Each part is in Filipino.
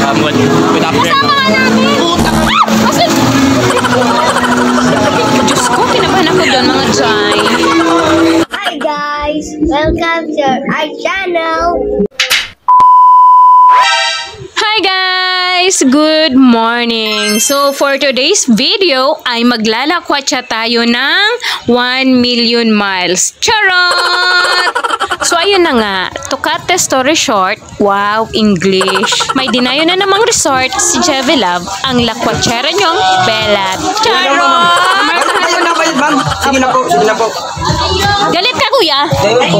With after. Kasama ka namin! Kasi... Diyos ko, kinabahan ako doon mga Jai. Hi guys! Welcome to our channel! Hi guys! Good morning! So for today's video ay maglalakwatsa tayo ng 1 million miles. Charot! So ayun na nga, to cut the story short, wow, English. May dinayo na namang resort si Jevy Love, ang lakwatsera niyong Bella. Charot! Sige na po, sige na po. Galit ka kuya? Okay.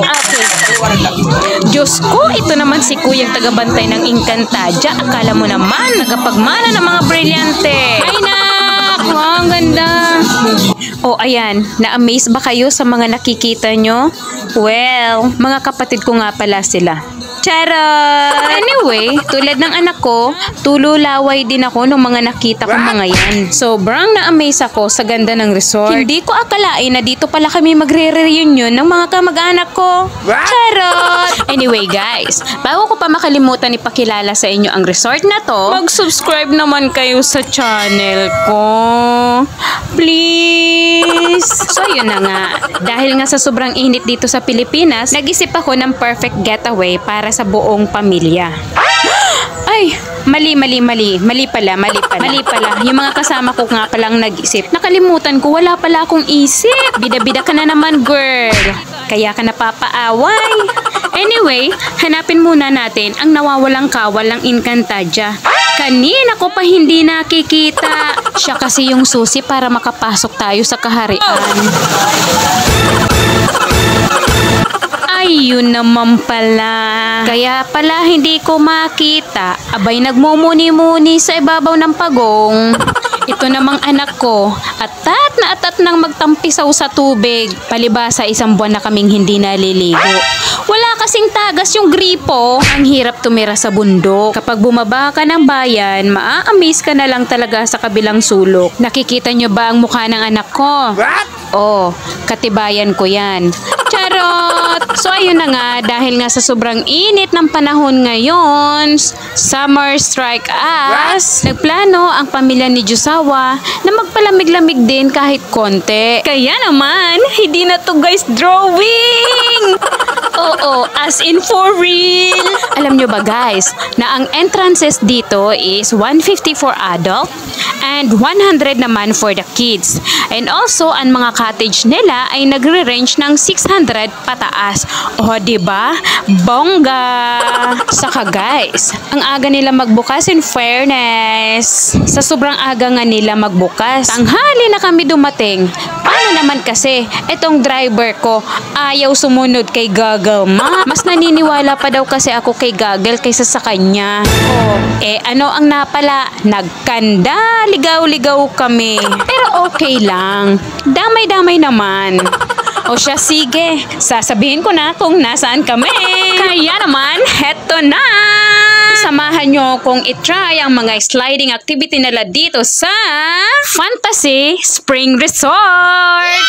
Diyos ko, ito naman si kuyang tagabantay ng Encantadia. Akala mo naman, nagapagmana ng mga brilyante. Ay nak! Wow, ang ganda. Oh, ayan. Na-amaze ba kayo sa mga nakikita nyo? Well, mga kapatid ko nga pala sila. Charot! Anyway, tulad ng anak ko, tululaway din ako ng mga nakita kong mga yan. Sobrang na-amaze ako sa ganda ng resort. Hindi ko akalain na dito pala kami magre-reunion ng mga kamag-anak ko. Charot! Anyway guys, bago ko pa makalimutan ipakilala sa inyo ang resort na to, mag-subscribe naman kayo sa channel ko. Please! So yun na nga, dahil nga sa sobrang init dito sa Pilipinas, nag-isip ako ng perfect getaway para sa buong pamilya. Ay, mali pala. Yung mga kasama ko nga palang nag-isip. Nakalimutan ko, wala pala akong isip. Bida-bida ka na naman, girl. Kaya ka napapaaway. Anyway, hanapin muna natin ang nawawalang kawal ng Encantadia. Kanina ko pa hindi nakikita. Siya kasi yung susi para makapasok tayo sa kaharian. Ay, yun naman pala. Kaya pala hindi ko makita. Abay, nagmumuni-muni sa ibabaw ng pagong. Ito namang anak ko, atat na atat nang magtampisaw sa tubig. Palibasa 1 buwan na kaming hindi naliligo. Wala kasing tagas yung gripo. Ang hirap tumira sa bundok. Kapag bumaba ka ng bayan, maa-amaze ka na lang talaga sa kabilang sulok. Nakikita nyo ba ang mukha ng anak ko? What? Oh, katibayan ko yan. Charot! So ayun na nga, dahil nga sa sobrang init ng panahon ngayon, summer strike us, nagplano ang pamilya ni Jusawa na magpalamig-lamig din kahit konti. Kaya naman, hindi na to guys drawing! Oo, as in for real! Alam nyo ba guys, na ang entrances dito is 150 for adult and 100 naman for the kids. And also, ang mga cottage nila ay nagre-range ng 600 pataas. O, diba? Bongga! Saka guys, ang aga nila magbukas in fairness. Sa sobrang aga nga nila magbukas, tanghali na kami dumating. Paano naman kasi, etong driver ko ayaw sumunod kay Gagal ma. Mas naniniwala pa daw kasi ako kay Gagal kaysa sa kanya. Oh, ano ang napala? Nagkanda, ligaw-ligaw kami. Pero okay lang. Damay-damay naman. O siya, sige. Sasabihin ko na kung nasaan kami. Kaya naman, heto na! Samahan nyo kung itry ang mga sliding activity nila dito sa Fantasy Spring Resort!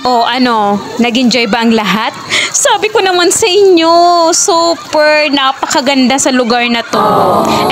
O ano, nag-enjoy ba ang lahat? Sabi ko naman sa inyo, super napakaganda sa lugar na to.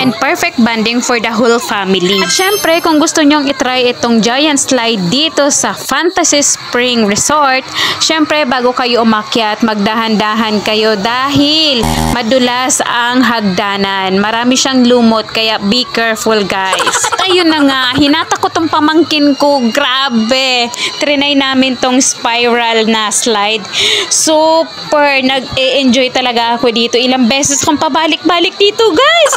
And perfect bonding for the whole family. At syempre, kung gusto nyong itry itong giant slide dito sa Fantasy Spring Resort, syempre bago kayo umakyat, magdahan-dahan kayo dahil madulas ang hagdanan. Marami siyang lumot, kaya be careful guys. At ayun na nga, hinata ko tong pamangkin ko, grabe. Trinay namin tong spiral na slide. Super nag-e-enjoy talaga ako dito. Ilang beses kong pabalik-balik dito, guys.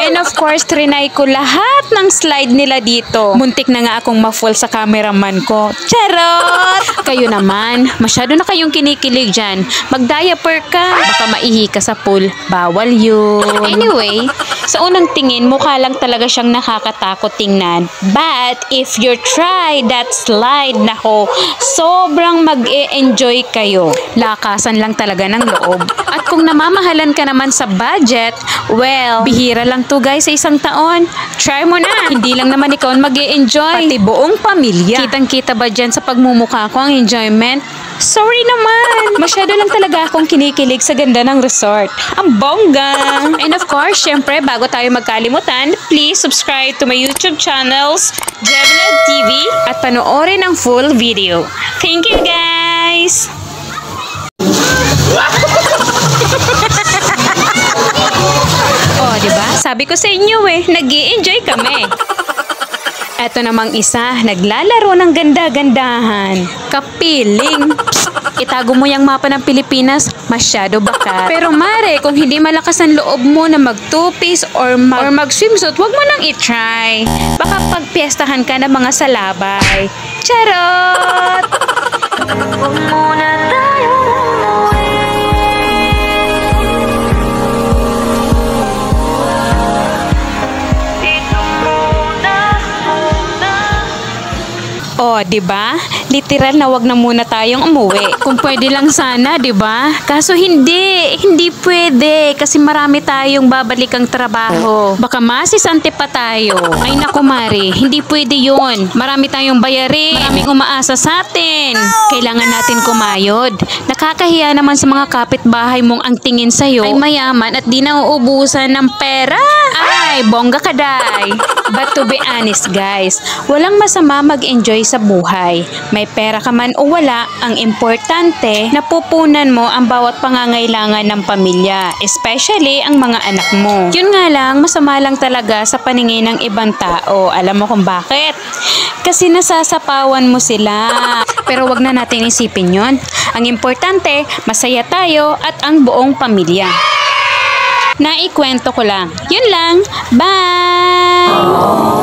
And of course, trinay ko lahat ng slide nila dito. Muntik na nga akong ma-fall sa cameraman ko. Charot! Kayo naman, masyado na kayong kinikilig dyan. Mag-diaper ka. Baka maihi ka sa pool. Bawal yun. Anyway, sa unang tingin, mukha lang talaga siyang nakakatakot tingnan. But if you try that slide, nako, sobrang mag-e-enjoy kayo. Lakasan lang talaga ng loob. At kung namamahalan ka naman sa budget, well, bihira lang to guys sa isang taon. Try mo na. Hindi lang naman ikaw mag-e-enjoy. Pati buong pamilya. Kitang-kita ba dyan sa pagmumukha ko ang enjoyment? Sorry naman. Masyado lang talaga akong kinikilig sa ganda ng resort. Ang bongga. And of course, syempre, bago tayo magkalimutan, please subscribe to my YouTube channels, Jevlog TV, at panoorin ang full video. Thank you guys! Oh, diba? Sabi ko sa inyo nag-i-enjoy kami. Eto namang isa, naglalaro ng ganda-gandahan. Kapiling. Psst, itago mo yung mapa ng Pilipinas, masyado baka. Pero mare, kung hindi malakas ang loob mo na mag two-piece or mag-swimsuit, wag mo nang i-try. Baka pagpiestahan ka ng mga salabay. Charot! Huwag muna tayo umuwi. Oh, 'di ba? Literal na wag na muna tayong umuwi. Kung pwede lang sana, 'di ba? Kaso hindi pwede kasi marami tayong babalikang trabaho. Baka masisante pa tayo. Ay naku Mari, hindi pwede 'yon. Marami tayong bayarin, maraming umaasa sa atin. Kailangan natin kumayod. Nakakahiya naman sa mga kapitbahay mong ang tingin sa iyo ay mayaman at di nauubusan ng pera. Ay, bongga ka day. But to be honest guys, walang masama mag-enjoy sa buhay. May pera ka man o wala, ang importante, napupunan mo ang bawat pangangailangan ng pamilya, especially ang mga anak mo. Yun nga lang, masama lang talaga sa paningin ng ibang tao. Alam mo kung bakit? Kasi nasasapawan mo sila. Pero wag na natin isipin yun. Ang importante, masaya tayo at ang buong pamilya. Naikwento ko lang. Yun lang. Bye!